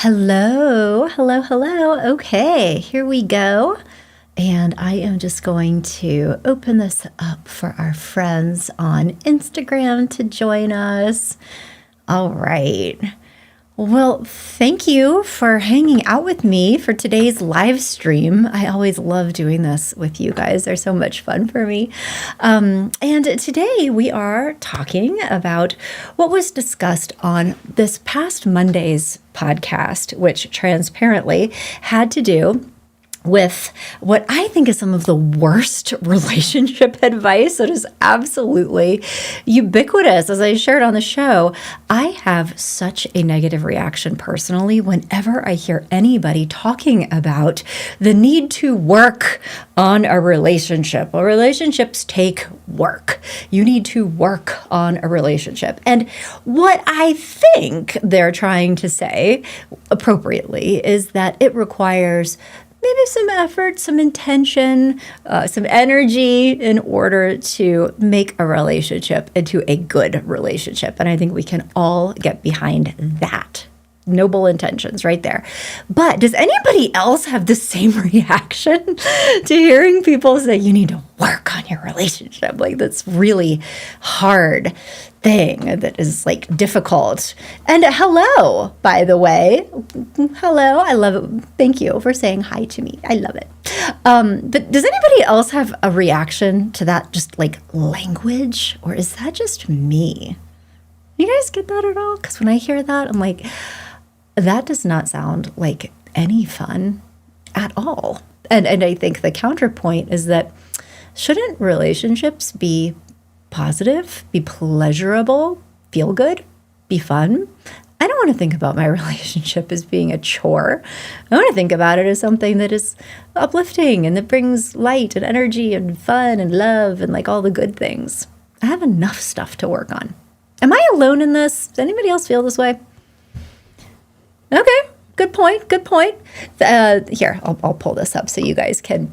Hello, hello, hello. Okay, here we go. And I am just going to open this up for our friends on Instagram to join us. All right. Well, thank you for hanging out with me for today's live stream. I always love doing this with you guys. They're so much fun for me. And today we are talking about what was discussed on this past Monday's podcast, which transparently had to do with what I think is some of the worst relationship advice that is absolutely ubiquitous. As I shared on the show, I have such a negative reaction personally whenever I hear anybody talking about the need to work on a relationship. Well, relationships take work. You need to work on a relationship. And what I think they're trying to say appropriately is that it requires maybe some effort, some intention, some energy in order to make a relationship into a good relationship. And I think we can all get behind that. Noble intentions right there. But does anybody else have the same reaction to hearing people say you need to work on your relationship? Like, that's really hard thing that is like difficult. And hello, by the way. Hello. I love it. Thank you for saying hi to me. I love it. But does anybody else have a reaction to that just like language? Or is that just me? You guys get that at all? Because when I hear that, I'm like, that does not sound like any fun at all. And I think the counterpoint is that shouldn't relationships be positive, be pleasurable, feel good, be fun? I don't want to think about my relationship as being a chore. I want to think about it as something that is uplifting and that brings light and energy and fun and love and like all the good things. I have enough stuff to work on. Am I alone in this? Does anybody else feel this way? Okay, good point. Good point. Here, I'll pull this up so you guys can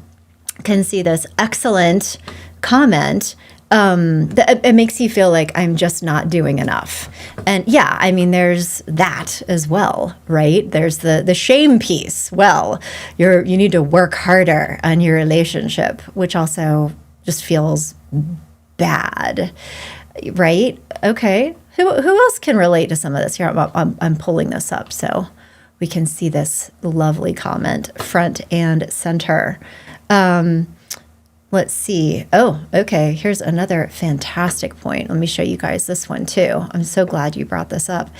see this excellent comment. It makes you feel like I'm just not doing enough. And yeah, I mean, there's that as well, right? There's the shame piece. Well, you need to work harder on your relationship, which also just feels bad, right? Okay. Who else can relate to some of this? Here, I'm pulling this up so we can see this lovely comment front and center. Let's see. Oh, okay. Here's another fantastic point. Let me show you guys this one too. I'm so glad you brought this up.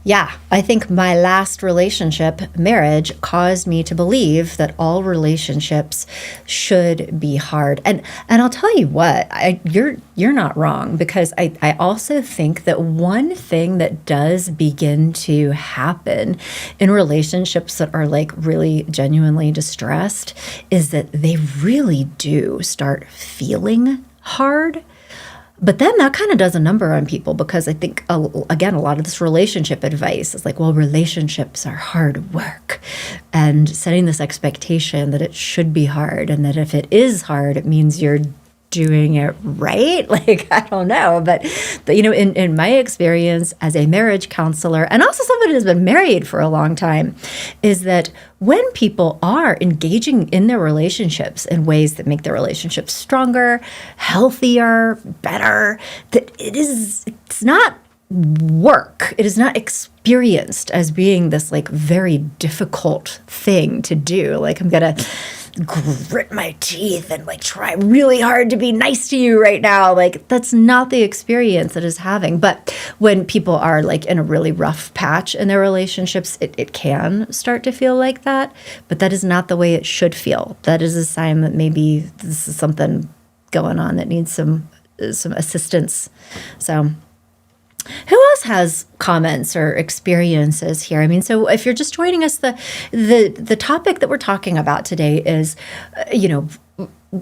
Yeah, I think my last relationship, marriage, caused me to believe that all relationships should be hard. And I'll tell you what, you're not wrong, because I also think that one thing that does begin to happen in relationships that are like really genuinely distressed is that they really do start feeling hard. But then that kind of does a number on people, because I think, again, a lot of this relationship advice is like, well, relationships are hard work, and setting this expectation that it should be hard, and that if it is hard, it means you're doing it right. Like, I don't know. But you know, in my experience as a marriage counselor, and also somebody who's been married for a long time, is that when people are engaging in their relationships in ways that make their relationships stronger, healthier, better, that it's not work. It is not experienced as being this like very difficult thing to do. Like, I'm going to grit my teeth and like try really hard to be nice to you right now. Like, that's not the experience that is having. But when people are like in a really rough patch in their relationships, it can start to feel like that. But that is not the way it should feel. That is a sign that maybe this is something going on that needs some assistance. So who else has comments or experiences here? I mean, so if you're just joining us, the topic that we're talking about today is,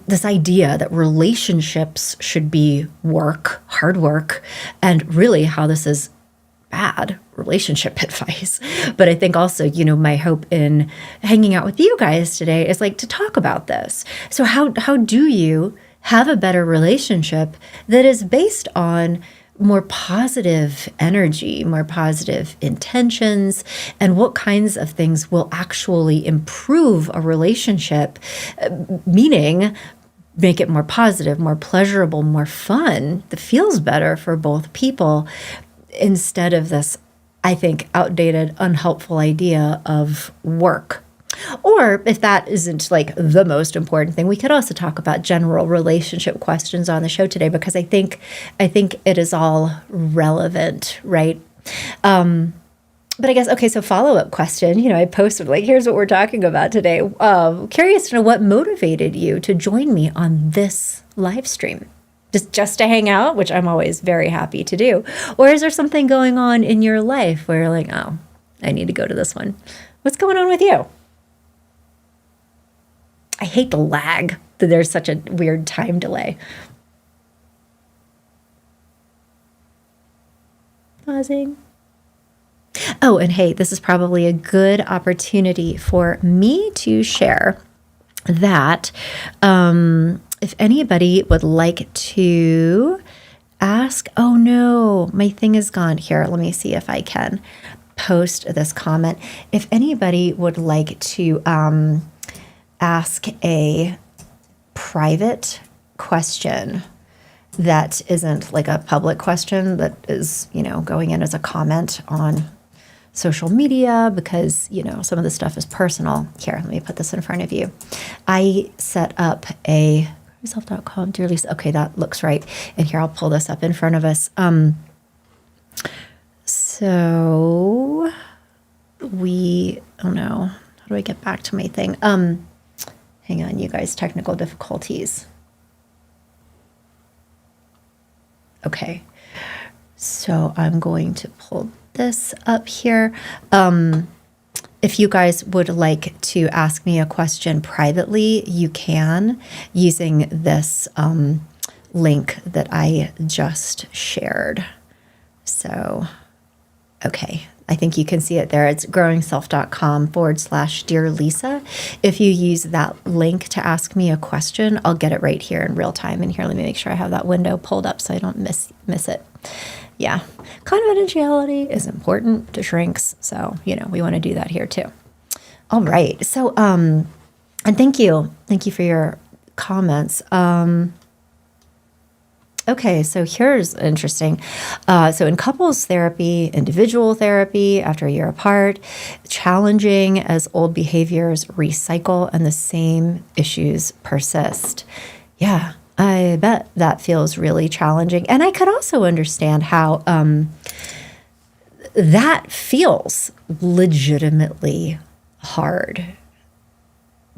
this idea that relationships should be work, hard work, and really how this is bad relationship advice. But I think also, my hope in hanging out with you guys today is like to talk about this. So how do you have a better relationship that is based on more positive energy, more positive intentions, and what kinds of things will actually improve a relationship, meaning make it more positive, more pleasurable, more fun, that feels better for both people, instead of this, I think, outdated, unhelpful idea of work. Or if that isn't like the most important thing, we could also talk about general relationship questions on the show today, because I think it is all relevant, right? But I guess, okay, so follow-up question, I posted like, here's what we're talking about today. Curious to know what motivated you to join me on this live stream. Just to hang out, which I'm always very happy to do. Or is there something going on in your life where you're like, oh, I need to go to this one? What's going on with you? I hate the lag, that there's such a weird time delay. Pausing. Oh, and hey, this is probably a good opportunity for me to share that if anybody would like to ask, oh no, my thing is gone. Here, let me see if I can post this comment. If anybody would like to ask a private question that isn't like a public question, that is, going in as a comment on social media, because, some of the stuff is personal. Here, let me put this in front of you. I set up a myself.com, dear Lisa. Okay, that looks right. And here, I'll pull this up in front of us. So oh no, how do I get back to my thing? Hang on, you guys, technical difficulties. Okay, so I'm going to pull this up here. If you guys would like to ask me a question privately, you can, using this link that I just shared. So, okay. I think you can see it there. It's growingself.com/Dear Lisa. If you use that link to ask me a question, I'll get it right here in real time. And here, let me make sure I have that window pulled up so I don't miss it. Yeah. Confidentiality is important to shrinks. So, we want to do that here too. All right. So, and thank you. Thank you for your comments. Okay, so here's interesting. So in couples therapy, individual therapy, after a year apart, challenging as old behaviors recycle and the same issues persist. Yeah, I bet that feels really challenging. And I could also understand how that feels legitimately hard,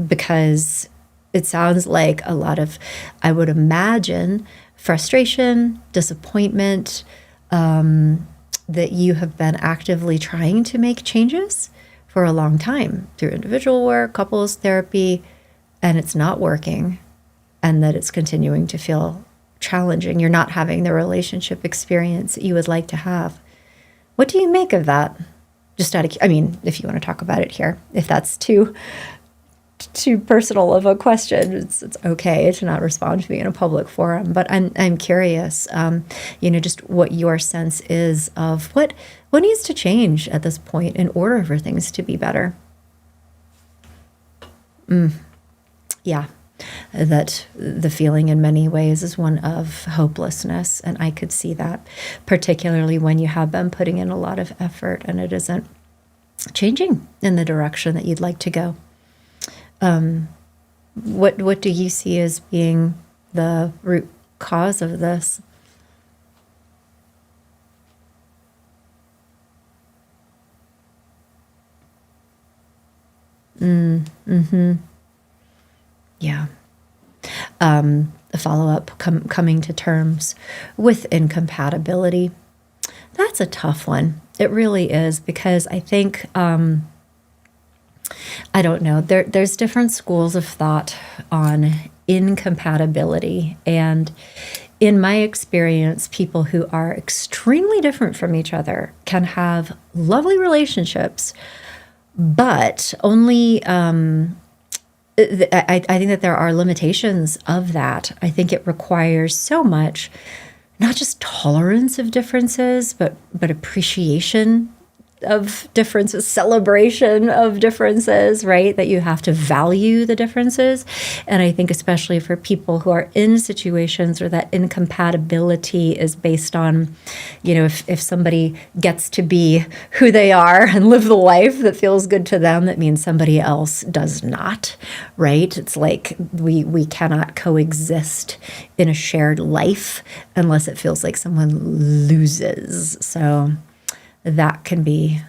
because it sounds like a lot of, I would imagine, frustration, disappointment, that you have been actively trying to make changes for a long time through individual work, couples therapy, and it's not working, and that it's continuing to feel challenging. You're not having the relationship experience that you would like to have. What do you make of that? Just if you want to talk about it here, if that's too personal of a question, it's okay to not respond to me in a public forum. But I'm curious, just what your sense is of what needs to change at this point in order for things to be better. Yeah, that the feeling in many ways is one of hopelessness, and I could see that, particularly when you have been putting in a lot of effort and it isn't changing in the direction that you'd like to go. What do you see as being the root cause of this? Yeah. A follow-up, coming to terms with incompatibility. That's a tough one. It really is, because I think, I don't know, there's different schools of thought on incompatibility. And in my experience, people who are extremely different from each other can have lovely relationships, but only, I think that there are limitations of that. I think it requires so much not just tolerance of differences, but appreciation of differences, celebration of differences, right? That you have to value the differences. And I think especially for people who are in situations where that incompatibility is based on, if somebody gets to be who they are and live the life that feels good to them, that means somebody else does not, right? It's like we cannot coexist in a shared life unless it feels like someone loses. So that can be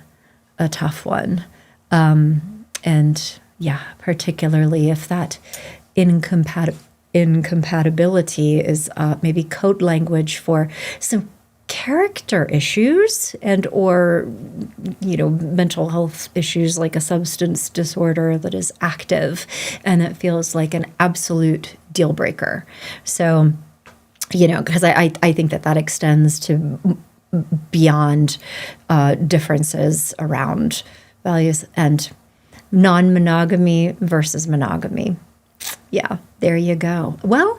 a tough one. And yeah, particularly if that incompatibility is maybe code language for some character issues and or mental health issues like a substance disorder that is active and it feels like an absolute deal breaker. So because I think that extends to beyond differences around values and non-monogamy versus monogamy. Yeah, there you go. Well,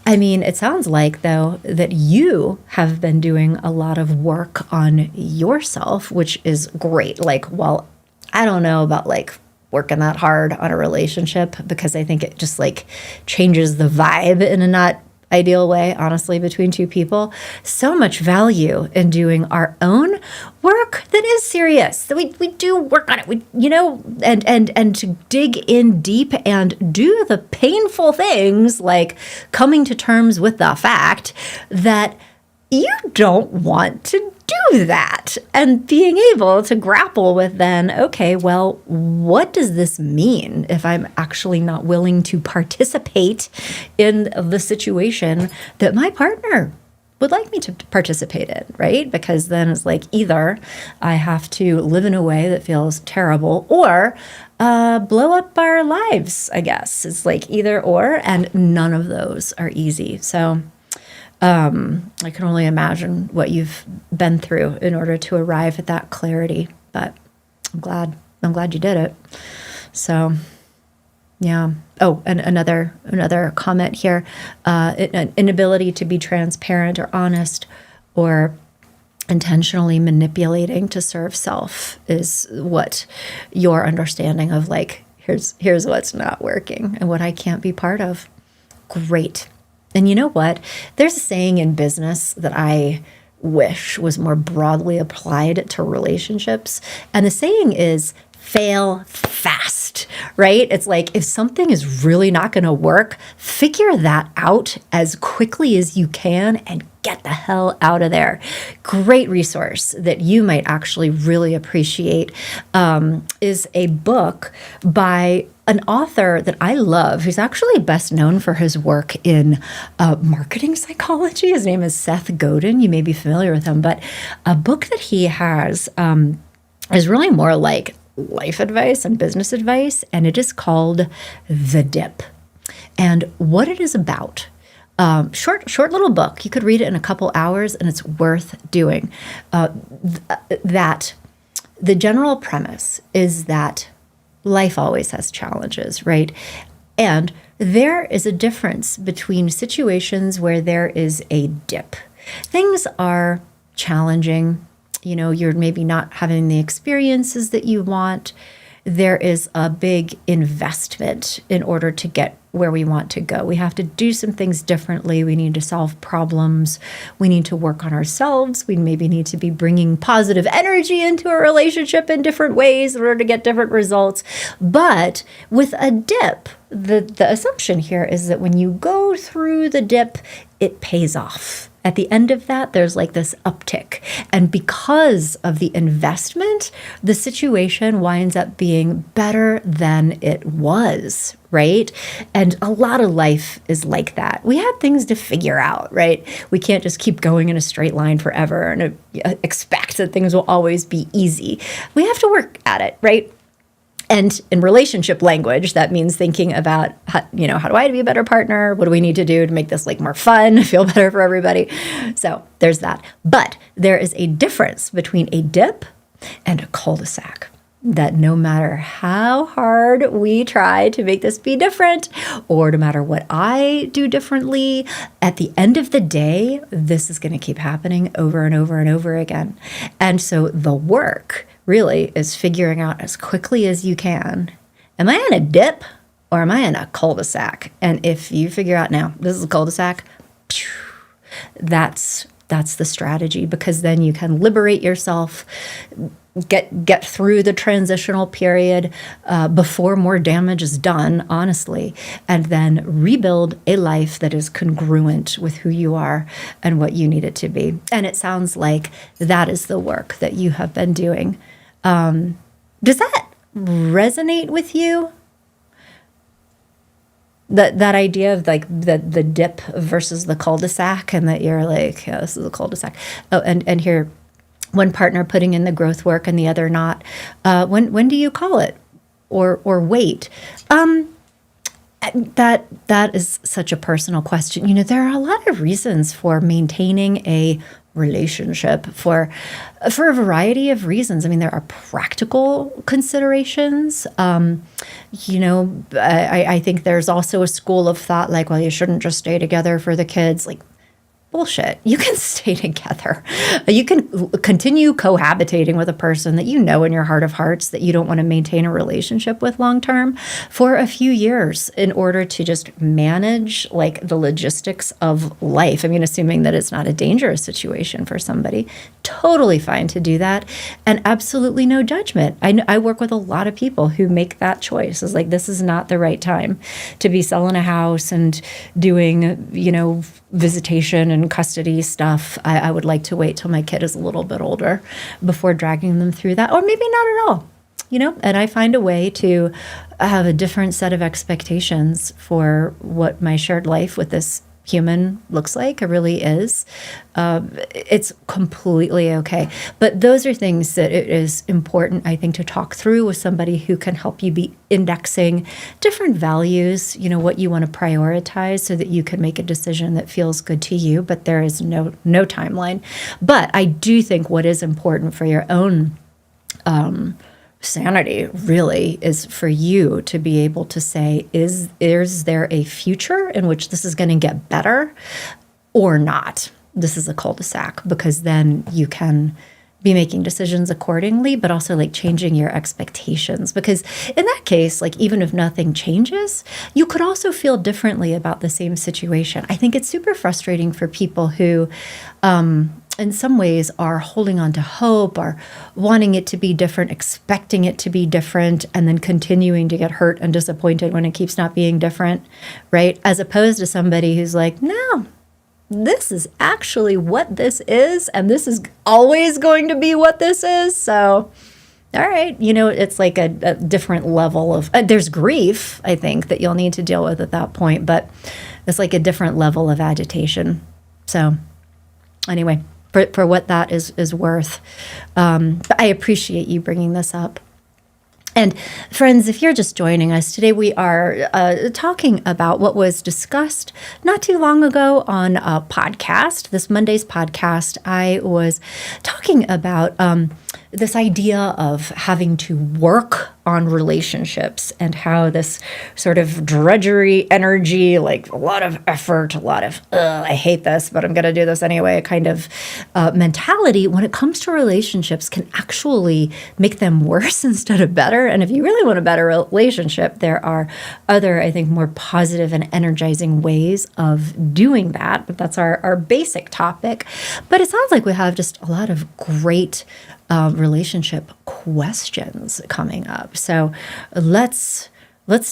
I mean, it sounds like, though, that you have been doing a lot of work on yourself, which is great. Like, well, I don't know about working that hard on a relationship because I think it just changes the vibe in a not ideal way, honestly, between two people. So much value in doing our own work that is serious. That we do work on it. And to dig in deep and do the painful things like coming to terms with the fact that you don't want to do that and being able to grapple with then, okay, well, what does this mean if I'm actually not willing to participate in the situation that my partner would like me to participate in, right? Because then it's either I have to live in a way that feels terrible or blow up our lives, I guess. It's either or, and none of those are easy. So I can only imagine what you've been through in order to arrive at that clarity, but I'm glad you did it. So, yeah. Oh, and another comment here, an inability to be transparent or honest or intentionally manipulating to serve self is what your understanding of here's what's not working and what I can't be part of. Great. And you know what? There's a saying in business that I wish was more broadly applied to relationships. And the saying is fail fast, right? It's if something is really not going to work, figure that out as quickly as you can and get the hell out of there. Great resource that you might actually really appreciate is a book by an author that I love, who's actually best known for his work in marketing psychology. His name is Seth Godin. You may be familiar with him, but a book that he has is really more like life advice and business advice, and it is called The Dip. And what it is about, short little book. You could read it in a couple hours, and it's worth doing. That the general premise is that life always has challenges, right? And there is a difference between situations where there is a dip. Things are challenging. You're maybe not having the experiences that you want. There is a big investment in order to get where we want to go. We have to do some things differently. We need to solve problems. We need to work on ourselves. We maybe need to be bringing positive energy into a relationship in different ways in order to get different results. But with a dip, the assumption here is that when you go through the dip, it pays off. At the end of that, there's this uptick. And because of the investment, the situation winds up being better than it was, right? And a lot of life is like that. We have things to figure out, right? We can't just keep going in a straight line forever and expect that things will always be easy. We have to work at it, right? And in relationship language, that means thinking about, how do I be a better partner? What do we need to do to make this more fun, feel better for everybody? So there's that. But there is a difference between a dip and a cul-de-sac. that no matter how hard we try to make this be different, or no matter what I do differently, at the end of the day, this is going to keep happening over and over and over again. And so the work really is figuring out as quickly as you can, am I in a dip or am I in a cul-de-sac? And if you figure out now, this is a cul-de-sac, that's the strategy, because then you can liberate yourself, get through the transitional period before more damage is done, honestly, and then rebuild a life that is congruent with who you are and what you need it to be. And it sounds like that is the work that you have been doing. Does that resonate with you? That idea of like the dip versus the cul-de-sac, and that you're like, yeah, this is a cul-de-sac. Oh, and here, one partner putting in the growth work and the other not. When do you call it, or wait? That is such a personal question. You know, there are a lot of reasons for maintaining a relationship for a variety of reasons. I mean, there are practical considerations. You know, I think there's also a school of thought like, well, you shouldn't just stay together for the kids. Like, bullshit. You can stay together. You can continue cohabitating with a person that you know in your heart of hearts that you don't want to maintain a relationship with long term for a few years in order to just manage like the logistics of life. I mean, assuming that it's not a dangerous situation for somebody, totally fine to do that, and absolutely no judgment. I work with a lot of people who make that choice. It's like, this is not the right time to be selling a house and doing, you know, visitation and custody stuff. I would like to wait till my kid is a little bit older before dragging them through that, or maybe not at all, you know. And I find a way to have a different set of expectations for what my shared life with this human looks like. It really is. It's completely okay. But those are things that it is important, I think, to talk through with somebody who can help you be indexing different values, you know, what you want to prioritize, so that you can make a decision that feels good to you. But there is no timeline. But I do think what is important for your own sanity really is for you to be able to say, is there a future in which this is going to get better or not? This is a cul-de-sac, because then you can be making decisions accordingly, but also like changing your expectations. Because in that case, like even if nothing changes, you could also feel differently about the same situation. I think it's super frustrating for people who, in some ways, are holding on to hope, or wanting it to be different, expecting it to be different, and then continuing to get hurt and disappointed when it keeps not being different, right? As opposed to somebody who's like, no, this is actually what this is, and this is always going to be what this is. So, all right, you know, it's like a different level of, there's grief, I think, that you'll need to deal with at that point, but it's like a different level of agitation. So anyway, for what that is worth. But I appreciate you bringing this up. And friends, if you're just joining us today, we are talking about what was discussed not too long ago on a podcast, this Monday's podcast. I was talking about this idea of having to work on relationships, and how this sort of drudgery energy, like a lot of effort, a lot of, I hate this, but I'm going to do this anyway, kind of mentality when it comes to relationships can actually make them worse instead of better. And if you really want a better relationship, there are other, I think, more positive and energizing ways of doing that. But that's our basic topic. But it sounds like we have just a lot of great relationship questions coming up. So let's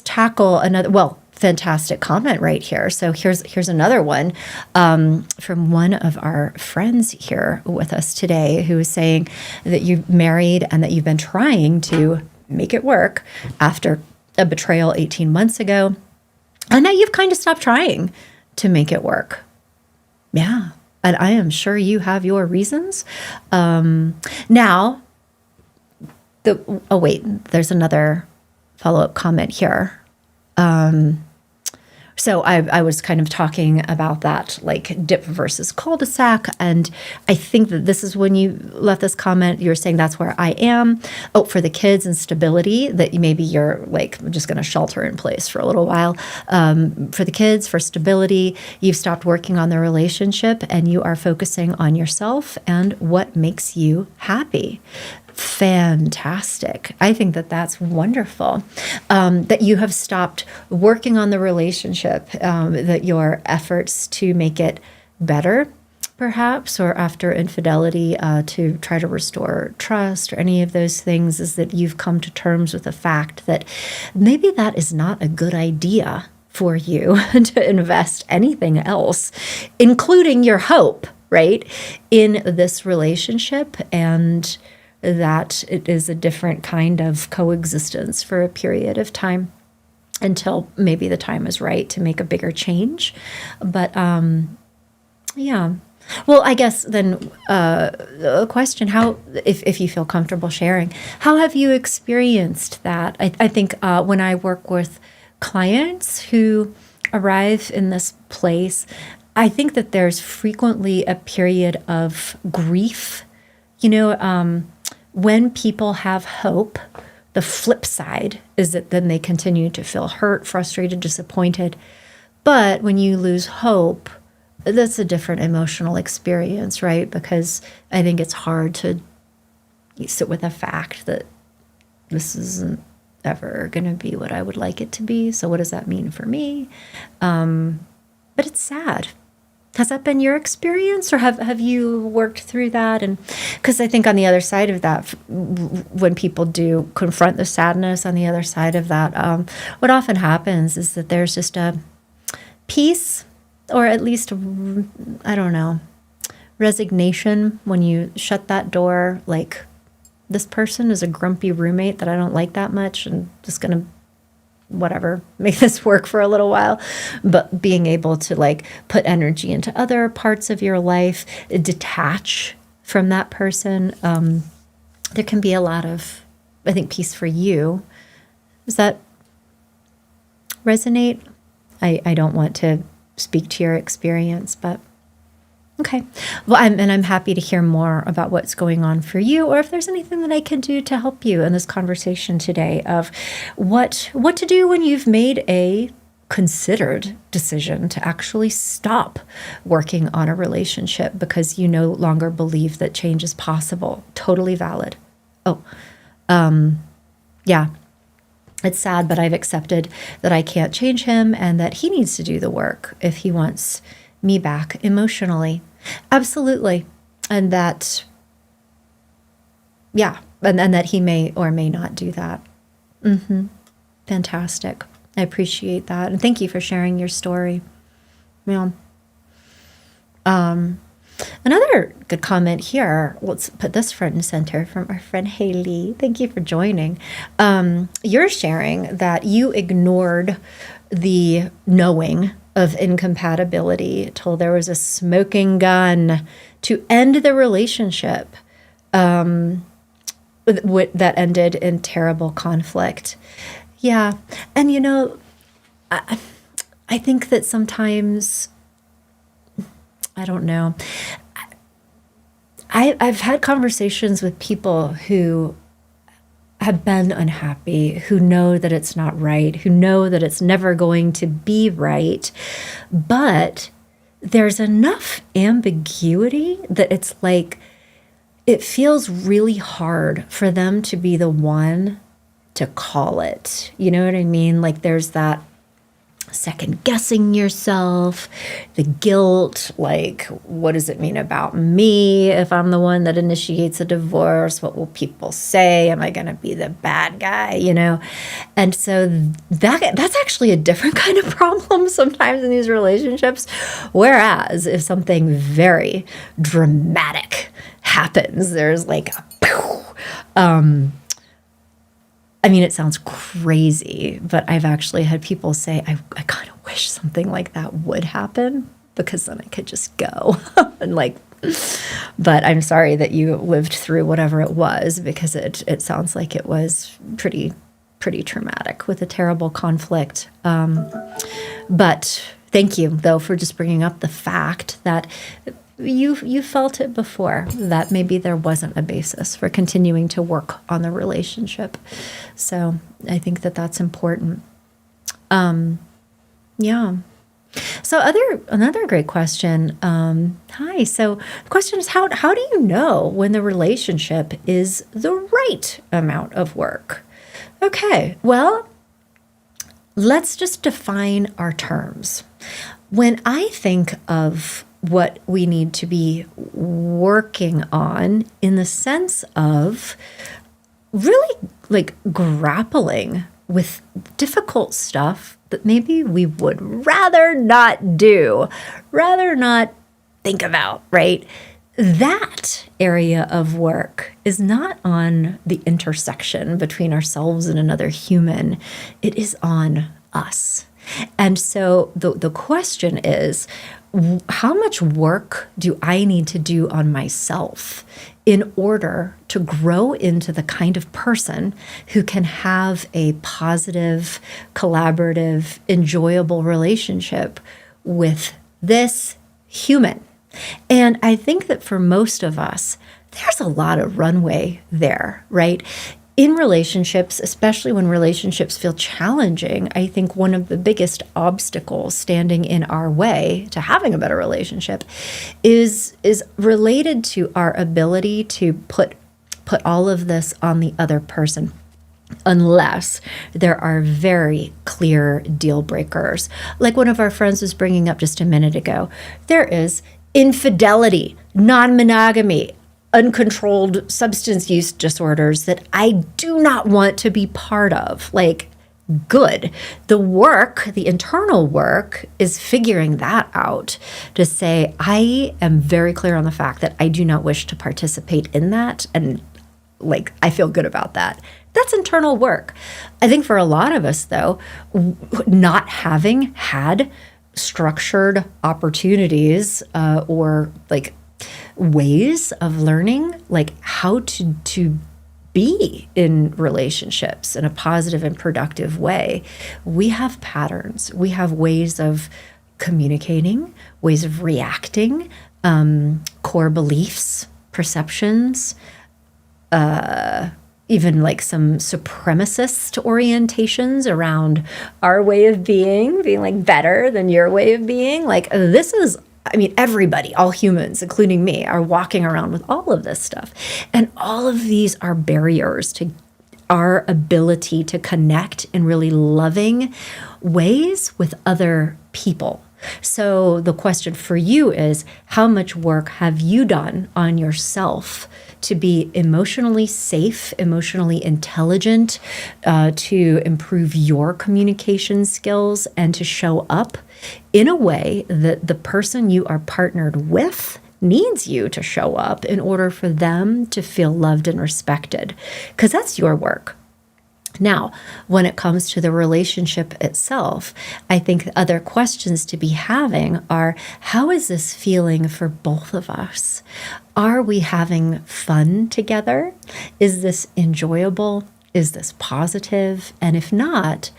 tackle another, well, fantastic comment right here. So here's another one from one of our friends here with us today, who is saying that you're married and that you've been trying to make it work after a betrayal 18 months ago, and now you've kind of stopped trying to make it work. Yeah. And I am sure you have your reasons. Now, there's another follow-up comment here. So I was kind of talking about that, like dip versus cul-de-sac. And I think that this is when you left this comment, you were saying that's where I am. Oh, for the kids and stability, that maybe you're like just going to shelter in place for a little while. For the kids, for stability, you've stopped working on the relationship and you are focusing on yourself and what makes you happy. Fantastic. I think that that's wonderful. That you have stopped working on the relationship, that your efforts to make it better, perhaps, or after infidelity, to try to restore trust or any of those things, is that you've come to terms with the fact that maybe that is not a good idea for you to invest anything else, including your hope, right, in this relationship, and that it is a different kind of coexistence for a period of time until maybe the time is right to make a bigger change. But yeah. Well, I guess then a question, how, if you feel comfortable sharing, how have you experienced that? I think when I work with clients who arrive in this place, I think that there's frequently a period of grief. When people have hope, the flip side is that then they continue to feel hurt, frustrated, disappointed. But when you lose hope, that's a different emotional experience, right? Because I think it's hard to sit with the fact that this isn't ever going to be what I would like it to be. So what does that mean for me? But it's sad. Has that been your experience, or have you worked through that? And because I think on the other side of that, when people do confront the sadness on the other side of that, what often happens is that there's just a peace, or at least, I don't know, resignation when you shut that door. Like, this person is a grumpy roommate that I don't like that much, and just going to whatever, make this work for a little while. But being able to like put energy into other parts of your life, detach from that person, there can be a lot of, I think, peace for you. Does that resonate? I don't want to speak to your experience, but okay. Well, I'm happy to hear more about what's going on for you, or if there's anything that I can do to help you in this conversation today of what to do when you've made a considered decision to actually stop working on a relationship because you no longer believe that change is possible. Totally valid. Oh, yeah. It's sad, but I've accepted that I can't change him and that he needs to do the work if he wants me back emotionally. Absolutely. And that, yeah, and that he may or may not do that. Fantastic. I appreciate that. And thank you for sharing your story. Yeah. Another good comment here, let's put this front and center, from our friend Haley. Thank you for joining. You're sharing that you ignored the knowing of incompatibility till there was a smoking gun to end the relationship, that ended in terrible conflict. Yeah. And I think that sometimes, I don't know, I've had conversations with people who have been unhappy, who know that it's not right, who know that it's never going to be right, but there's enough ambiguity that it's like, it feels really hard for them to be the one to call it. You know what I mean? Like, there's that second guessing yourself, the guilt, like, what does it mean about me if I'm the one that initiates a divorce? What will people say? Am I going to be the bad guy, And so that's actually a different kind of problem sometimes in these relationships. Whereas if something very dramatic happens, there's like a pew, it sounds crazy, but I've actually had people say, I kind of wish something like that would happen because then I could just go. But I'm sorry that you lived through whatever it was, because it sounds like it was pretty pretty traumatic with a terrible conflict. But thank you, though, for just bringing up the fact that you felt it before, that maybe there wasn't a basis for continuing to work on the relationship. So I think that that's important. Yeah. So another great question. Hi. So the question is, how do you know when the relationship is the right amount of work? Okay. Well, let's just define our terms. When I think of what we need to be working on in the sense of really like grappling with difficult stuff that maybe we would rather not do, rather not think about, right? That area of work is not on the intersection between ourselves and another human. It is on us. And so the question is, how much work do I need to do on myself in order to grow into the kind of person who can have a positive, collaborative, enjoyable relationship with this human? And I think that for most of us, there's a lot of runway there, right? In relationships, especially when relationships feel challenging, I think one of the biggest obstacles standing in our way to having a better relationship is related to our ability to put all of this on the other person, unless there are very clear deal breakers. Like one of our friends was bringing up just a minute ago, there is infidelity, non-monogamy, uncontrolled substance use disorders that I do not want to be part of. Like, good. The work, the internal work, is figuring that out to say, I am very clear on the fact that I do not wish to participate in that. And like, I feel good about that. That's internal work. I think for a lot of us, though, not having had structured opportunities or like ways of learning like how to be in relationships in a positive and productive way, we have patterns, we have ways of communicating, ways of reacting, core beliefs, perceptions, even like some supremacist orientations around our way of being like better than your way of being. Like this is, I mean, everybody, all humans, including me, are walking around with all of this stuff. And all of these are barriers to our ability to connect in really loving ways with other people. So the question for you is, how much work have you done on yourself to be emotionally safe, emotionally intelligent, to improve your communication skills, and to show up in a way that the person you are partnered with needs you to show up in order for them to feel loved and respected? Because that's your work. Now, when it comes to the relationship itself, I think other questions to be having are, how is this feeling for both of us? Are we having fun together? Is this enjoyable? Is this positive? And if not,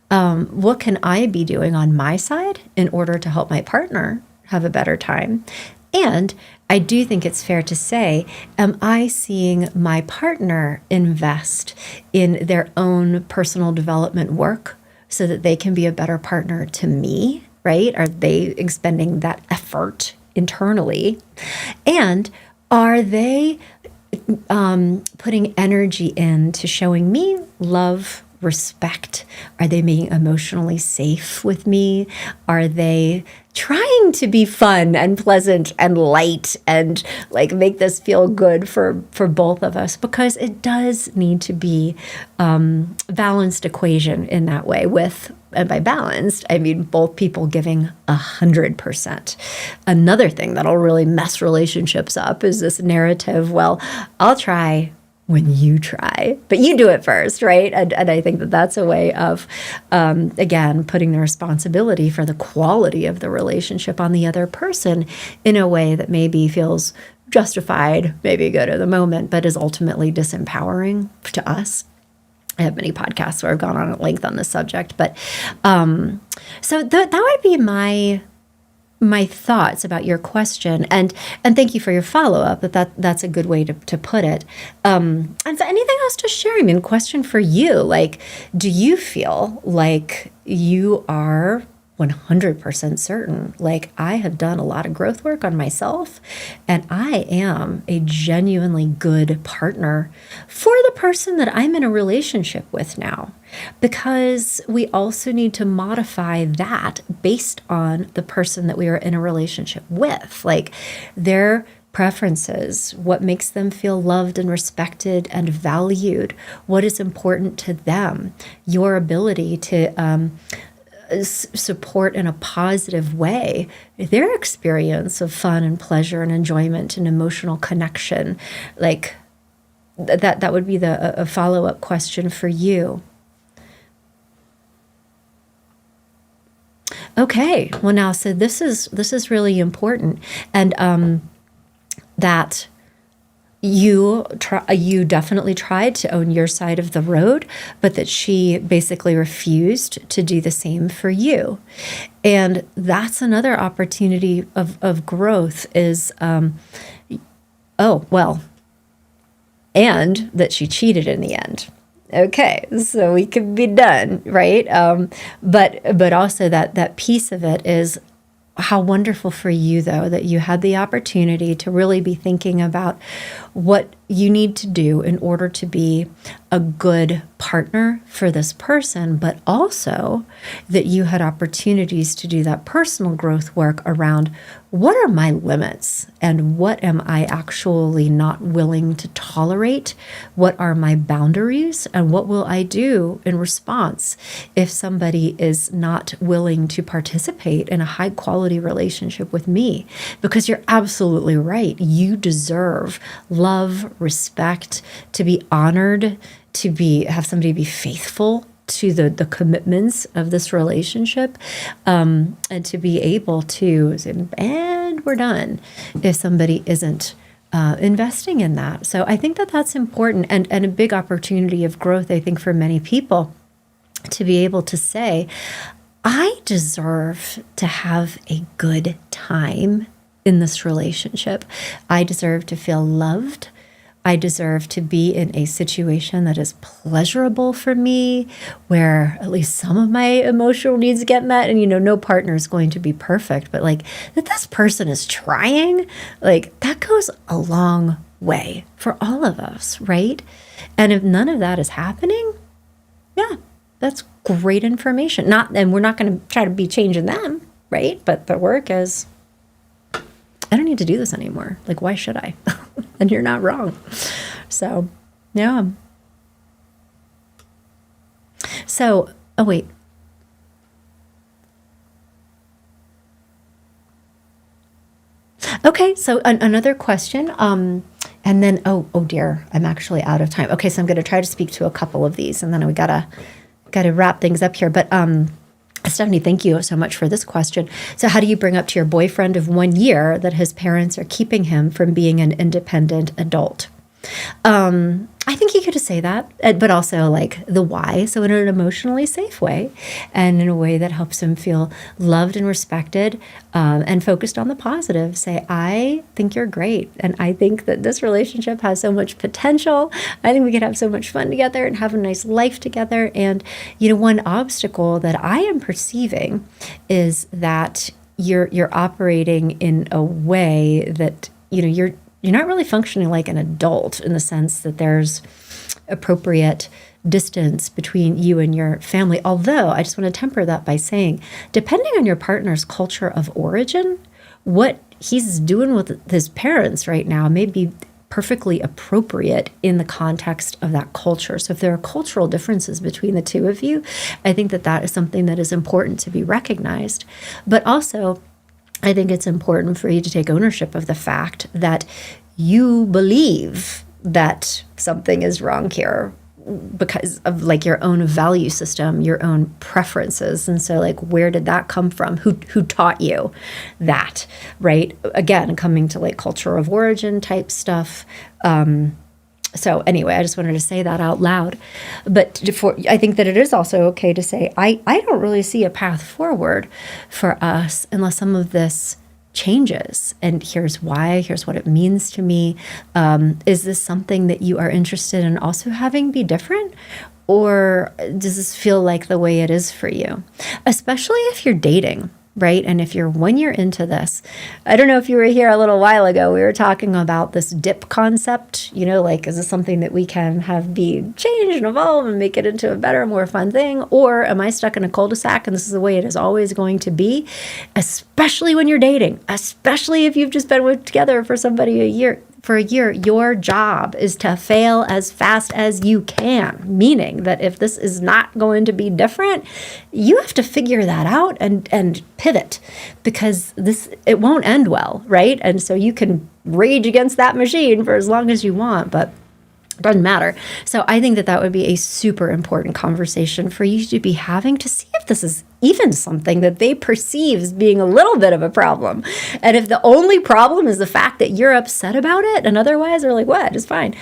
what can I be doing on my side in order to help my partner have a better time? And I do think it's fair to say, am I seeing my partner invest in their own personal development work so that they can be a better partner to me, right? Are they expending that effort internally? And are they putting energy into showing me love, respect? Are they being emotionally safe with me? Are they trying to be fun and pleasant and light and like make this feel good for both of us? Because it does need to be balanced equation in that way. And by balanced, I mean both people giving 100%. Another thing that'll really mess relationships up is this narrative, well, I'll try when you try, but you do it first, right? And I think that that's a way of, again, putting the responsibility for the quality of the relationship on the other person in a way that maybe feels justified, maybe good at the moment, but is ultimately disempowering to us. I have many podcasts where I've gone on at length on this subject, but so that would be my thoughts about your question, and thank you for your follow-up. That's a good way to put it. And so anything else to share? I mean, question for you, like, do you feel like you are 100% certain, like, I have done a lot of growth work on myself and I am a genuinely good partner for the person that I'm in a relationship with now? Because we also need to modify that based on the person that we are in a relationship with, like their preferences, what makes them feel loved and respected and valued, what is important to them, your ability to support in a positive way their experience of fun and pleasure and enjoyment and emotional connection. Like that would be a follow-up question for you. Okay, well now, so this is really important, and that you definitely tried to own your side of the road, but that she basically refused to do the same for you. And that's another opportunity of growth is, and that she cheated in the end. Okay, so we can be done, right? But also that piece of it is how wonderful for you, though, that you had the opportunity to really be thinking about what you need to do in order to be a good partner for this person, but also that you had opportunities to do that personal growth work around what are my limits and what am I actually not willing to tolerate? What are my boundaries and what will I do in response if somebody is not willing to participate in a high quality relationship with me? Because you're absolutely right. You deserve love, respect, to be honored, to have somebody be faithful to the commitments of this relationship, and to be able to say, and we're done, if somebody isn't investing in that. So I think that's important, and a big opportunity of growth, I think, for many people, to be able to say, I deserve to have a good time in this relationship. I deserve to feel loved. I deserve to be in a situation that is pleasurable for me, where at least some of my emotional needs get met. And, no partner is going to be perfect, but like that this person is trying, like that goes a long way for all of us, right? And if none of that is happening, yeah, that's great information. And we're not going to try to be changing them, right? But the work is, I don't need to do this anymore. Like, why should I? And you're not wrong. So, yeah. So, oh, wait. Okay, so another question. And then, oh dear, I'm actually out of time. Okay, so I'm going to try to speak to a couple of these, and then we gotta wrap things up here. But Stephanie, thank you so much for this question. So how do you bring up to your boyfriend of 1 year that his parents are keeping him from being an independent adult? I think you could just say that, but also like the why. So in an emotionally safe way, and in a way that helps him feel loved and respected, and focused on the positive. Say, I think you're great. And I think that this relationship has so much potential. I think we could have so much fun together and have a nice life together. And, one obstacle that I am perceiving is that you're operating in a way that, you're not really functioning like an adult, in the sense that there's appropriate distance between you and your family. Although I just want to temper that by saying, depending on your partner's culture of origin, what he's doing with his parents right now may be perfectly appropriate in the context of that culture. So if there are cultural differences between the two of you, I think that is something that is important to be recognized. But also, I think it's important for you to take ownership of the fact that you believe that something is wrong here because of like your own value system, your own preferences. And so like, where did that come from? Who taught you that, right? Again, coming to like culture of origin type stuff. So anyway, I just wanted to say that out loud. But I think that it is also okay to say, I don't really see a path forward for us unless some of this changes. And here's why, here's what it means to me. Is this something that you are interested in also having be different? Or does this feel like the way it is for you? Especially if you're dating, right? And when you're into this, I don't know if you were here a little while ago, we were talking about this dip concept, like, is this something that we can have be changed and evolve and make it into a better, more fun thing? Or am I stuck in a cul-de-sac and this is the way it is always going to be? Especially when you're dating, especially if you've just been together for a year, your job is to fail as fast as you can, meaning that if this is not going to be different, you have to figure that out and pivot, because it won't end well, right? And so you can rage against that machine for as long as you want, but it doesn't matter. So I think that would be a super important conversation for you to be having, to see if this is even something that they perceive as being a little bit of a problem. And if the only problem is the fact that you're upset about it and otherwise they're like, what, it's fine.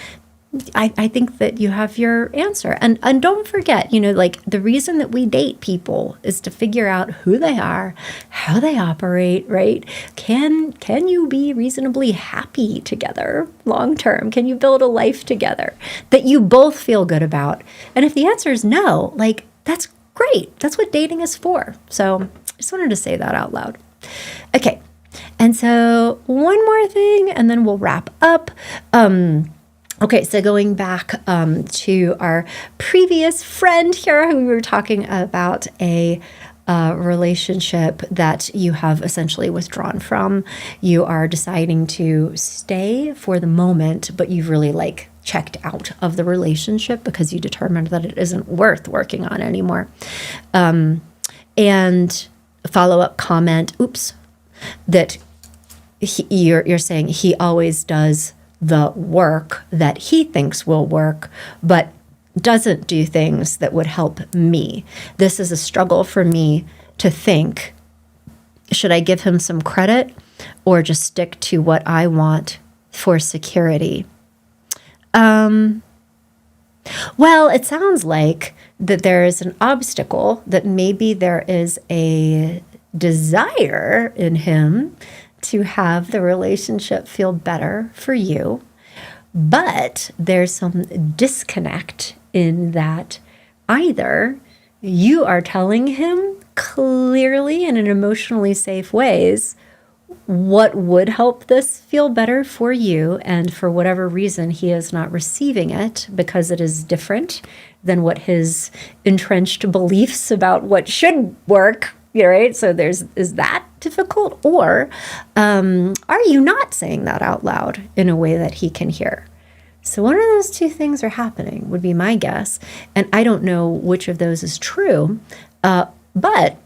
I think that you have your answer. And don't forget, like, the reason that we date people is to figure out who they are, how they operate, right? Can you be reasonably happy together long term? Can you build a life together that you both feel good about? And if the answer is no, like, that's great. That's what dating is for. So I just wanted to say that out loud. Okay. And so one more thing, and then we'll wrap up. Okay, so going back to our previous friend here, who we were talking about a relationship that you have essentially withdrawn from. You are deciding to stay for the moment, but you've really checked out of the relationship because you determined that it isn't worth working on anymore. And follow-up comment, that you're saying he always does the work that he thinks will work, but doesn't do things that would help me. This is a struggle for me to think, should I give him some credit or just stick to what I want for security? Well, it sounds like that there is an obstacle, that maybe there is a desire in him to have the relationship feel better for you, but there's some disconnect in that either you are telling him clearly and in emotionally safe ways what would help this feel better for you, and for whatever reason he is not receiving it because it is different than what his entrenched beliefs about what should work. Right? So is that difficult? Or are you not saying that out loud in a way that he can hear? So one of those two things are happening, would be my guess. And I don't know which of those is true. But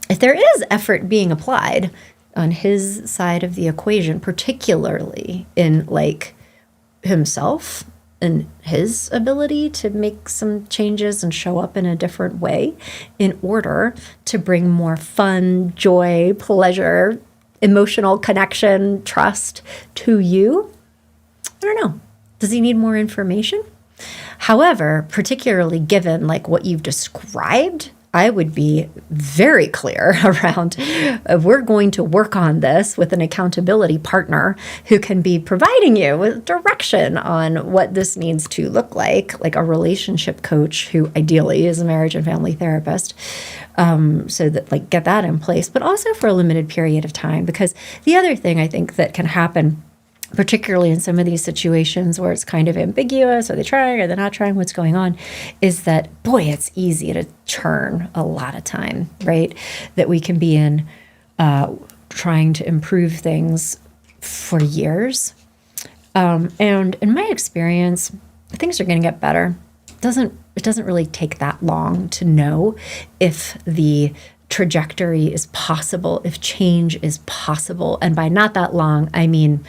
if there is effort being applied on his side of the equation, particularly in himself and his ability to make some changes and show up in a different way in order to bring more fun, joy, pleasure, emotional connection, trust to you, I don't know. Does he need more information? However, particularly given what you've described, I would be very clear around we're going to work on this with an accountability partner who can be providing you with direction on what this needs to look like a relationship coach who ideally is a marriage and family therapist, so that get that in place, but also for a limited period of time. Because the other thing I think that can happen, particularly in some of these situations where it's kind of ambiguous, are they trying, are they not trying, what's going on, is that, boy, it's easy to churn a lot of time, right? That we can be in trying to improve things for years. And in my experience, things are going to get better. It doesn't really take that long to know if the trajectory is possible, if change is possible. And by not that long, I mean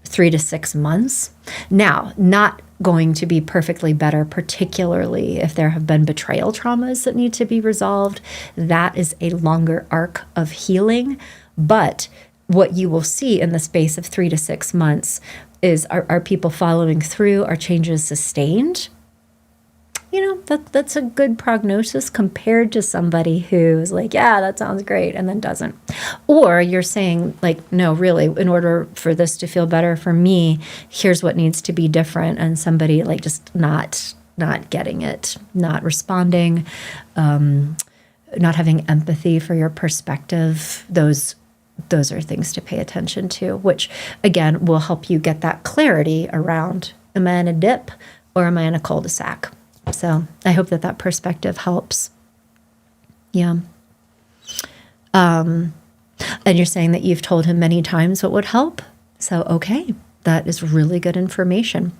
3 to 6 months. Now, not going to be perfectly better, particularly if there have been betrayal traumas that need to be resolved. That is a longer arc of healing. But what you will see in the space of 3 to 6 months is, are people following through? Are changes sustained? That's a good prognosis compared to somebody who's like, yeah, that sounds great, and then doesn't. Or you're saying like, no, really, in order for this to feel better for me, here's what needs to be different, and somebody like just not getting it, not responding, not having empathy for your perspective. Those are things to pay attention to, which again will help you get that clarity around, am I in a dip or am I in a cul-de-sac? So I hope that perspective helps. Yeah. And you're saying that you've told him many times what would help. So, okay, that is really good information.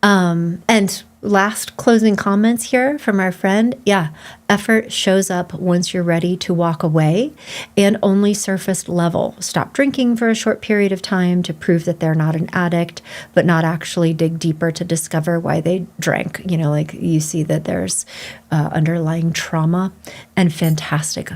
And last closing comments here from our friend. Yeah, effort shows up once you're ready to walk away, and only surface level. Stop drinking for a short period of time to prove that they're not an addict, but not actually dig deeper to discover why they drank. Like you see that there's underlying trauma, and fantastic.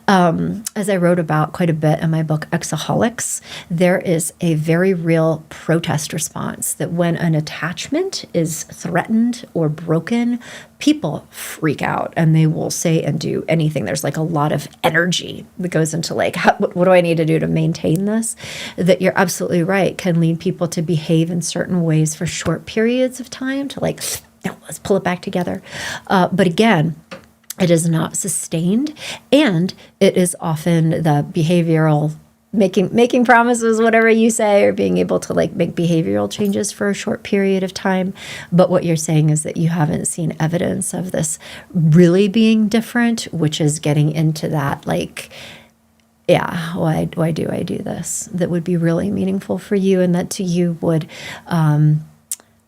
As I wrote about quite a bit in my book, Xoxo, there is a very real protest response that when an attachment is threatened or broken, people freak out and they will say and do anything. There's like a lot of energy that goes into like, what do I need to do to maintain this? That you're absolutely right, can lead people to behave in certain ways for short periods of time to like, no, let's pull it back together. But again, it is not sustained, and it is often the behavioral making promises, whatever you say, or being able to like make behavioral changes for a short period of time. But what you're saying is that you haven't seen evidence of this really being different, which is getting into that like, yeah, why do I do this? That would be really meaningful for you, and that to you would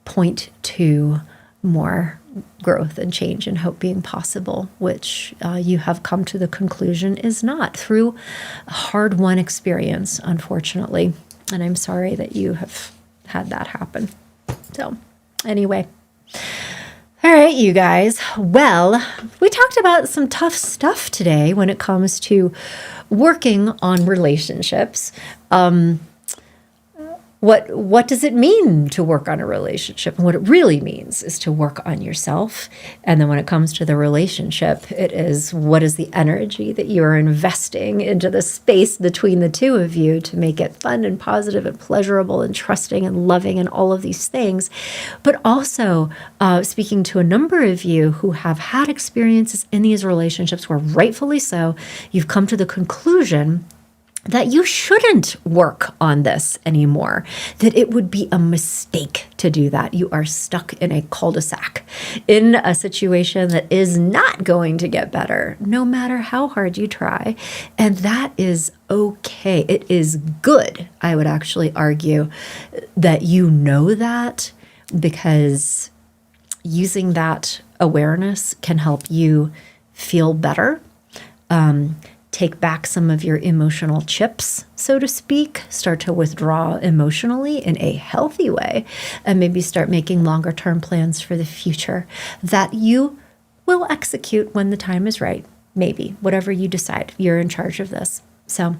point to more growth and change and hope being possible, which you have come to the conclusion is not, through a hard-won experience, unfortunately. And I'm sorry that you have had that happen. So anyway. All right, you guys. Well, we talked about some tough stuff today when it comes to working on relationships. What does it mean to work on a relationship? And what it really means is to work on yourself. And then when it comes to the relationship, it is, what is the energy that you are investing into the space between the two of you to make it fun and positive and pleasurable and trusting and loving and all of these things. But also speaking to a number of you who have had experiences in these relationships where, rightfully so, you've come to the conclusion that you shouldn't work on this anymore, that it would be a mistake to do that. You are stuck in a cul-de-sac, in a situation that is not going to get better, no matter how hard you try. And that is okay. It is good, I would actually argue, that you know that, because using that awareness can help you feel better, take back some of your emotional chips, so to speak, start to withdraw emotionally in a healthy way, and maybe start making longer term plans for the future that you will execute when the time is right. Maybe, whatever you decide, you're in charge of this. So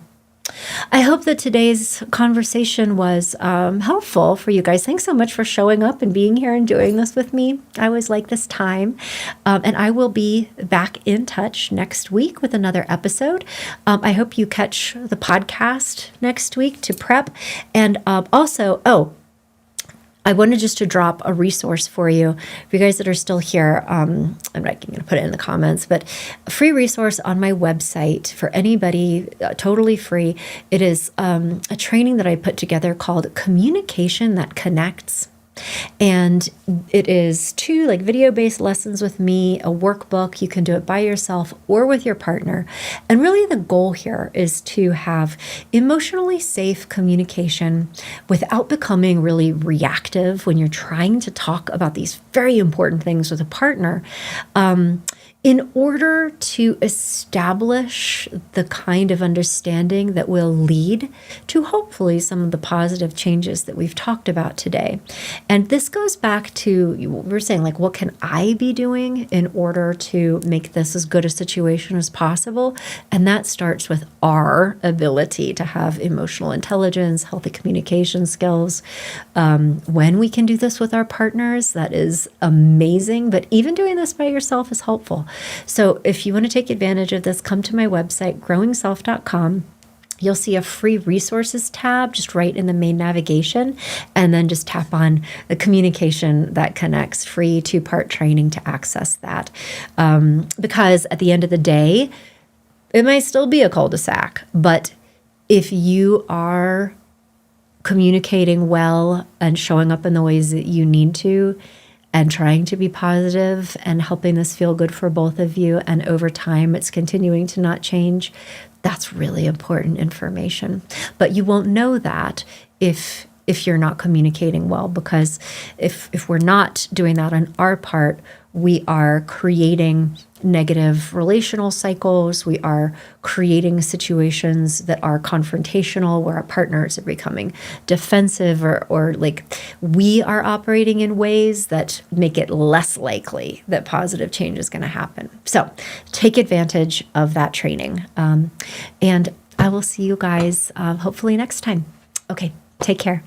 I hope that today's conversation was helpful for you guys. Thanks so much for showing up and being here and doing this with me. I always like this time. And I will be back in touch next week with another episode. I hope you catch the podcast next week to prep. And also, I wanted just to drop a resource for you. For you guys that are still here, I'm not going to put it in the comments, but a free resource on my website for anybody, totally free. It is a training that I put together called Communication That Connects. And it is 2 like video-based lessons with me, a workbook. You can do it by yourself or with your partner. And really the goal here is to have emotionally safe communication without becoming really reactive when you're trying to talk about these very important things with a partner. in order to establish the kind of understanding that will lead to hopefully some of the positive changes that we've talked about today. And this goes back to, we're saying, like, what can I be doing in order to make this as good a situation as possible? And that starts with our ability to have emotional intelligence, healthy communication skills. When we can do this with our partners, that is amazing. But even doing this by yourself is helpful. So if you want to take advantage of this, come to my website, growingself.com. You'll see a free resources tab just right in the main navigation, and then just tap on the communication that connects, free 2-part training to access that. Because at the end of the day, it might still be a cul-de-sac, but if you are communicating well and showing up in the ways that you need to, and trying to be positive and helping this feel good for both of you, and over time it's continuing to not change, that's really important information. But you won't know that if you're not communicating well, because if we're not doing that on our part, we are creating negative relational cycles. We are creating situations that are confrontational, where our partners are becoming defensive, or like we are operating in ways that make it less likely that positive change is going to happen. So take advantage of that training. And I will see you guys hopefully next time. Okay, take care.